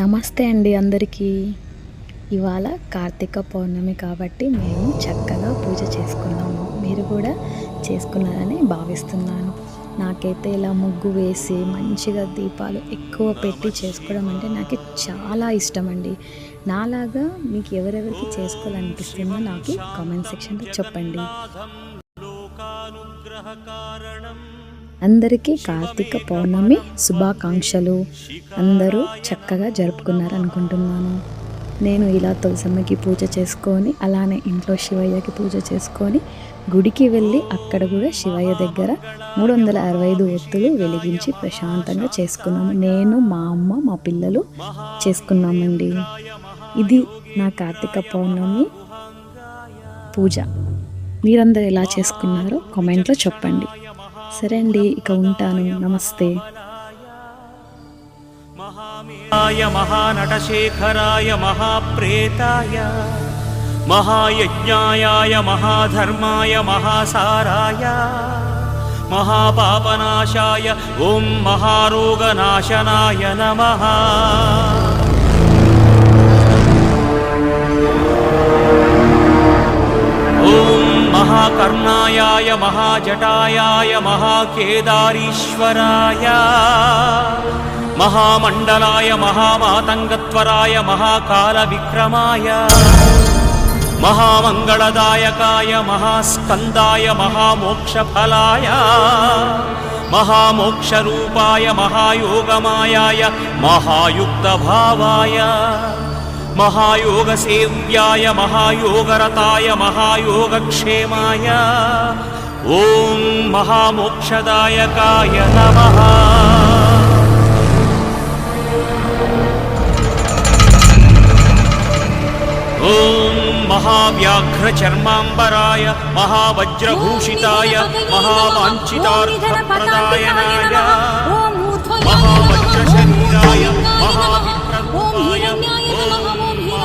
నమస్తే అండి అందరికీ. ఇవాళ కార్తీక పౌర్ణమి కాబట్టి మేము చక్కగా పూజ చేసుకున్నాము. మీరు కూడా చేసుకున్నారని భావిస్తున్నాను. నాకైతే ఇలా ముగ్గు వేసి మంచిగా దీపాలు ఎక్కువ పెట్టి చేసుకోవడం అంటే నాకు చాలా ఇష్టం అండి. నాలాగా మీకు ఎవరెవరికి చేసుకోవాలనిపిస్తుందో నాకు కామెంట్ సెక్షన్లో చెప్పండి. అందరికీ కార్తీక పౌర్ణమి శుభాకాంక్షలు. అందరూ చక్కగా జరుపుకున్నారనుకుంటున్నాను. నేను ఇలా తులసమ్మకి పూజ చేసుకొని, అలానే ఇంట్లో శివయ్యకి పూజ చేసుకొని, గుడికి వెళ్ళి అక్కడ కూడా శివయ్య దగ్గర 365 ఒత్తులు వెలిగించి ప్రశాంతంగా చేసుకున్నాము. నేను, మా అమ్మ, మా పిల్లలు చేసుకున్నామండి. ఇది నా కార్తీక పౌర్ణమి పూజ. మీరందరూ ఎలా చేసుకున్నారో కామెంట్లో చెప్పండి. సరే అండి, ఇక ఉంటాను. నమస్తే. మహానటశేఖరాయ మహాప్రేతాయ మహాయజ్ఞాయ మహాధర్మాయ మహాసారాయ మహాపాపనాశాయ ఓం మహారోగనాశనాయ నమః. ఓం మహాకర్ణాయ మహాజటాయ మహాకేదారీశ్వరాయ మహామండలాయ మహామాతంగత్వరాయ మహాకాలవిక్రమాయ మహామంగళదాయకాయ మహాస్కందాయ మహామోక్షఫలాయ మహామోక్షరూపాయ మహాయోగమాయాయ మహాయుక్తభావాయ మహాయోగసేవ్యాయ మహాయోగరతాయ మహాయోగక్షేమాయ ఓం మహామోక్షదాయకాయ నమః. ఓం మహావ్యాఘ్రచర్మాంబరాయ మహావజ్రభూషితాయ మహావాంఛితార్థప్రదాయనాయ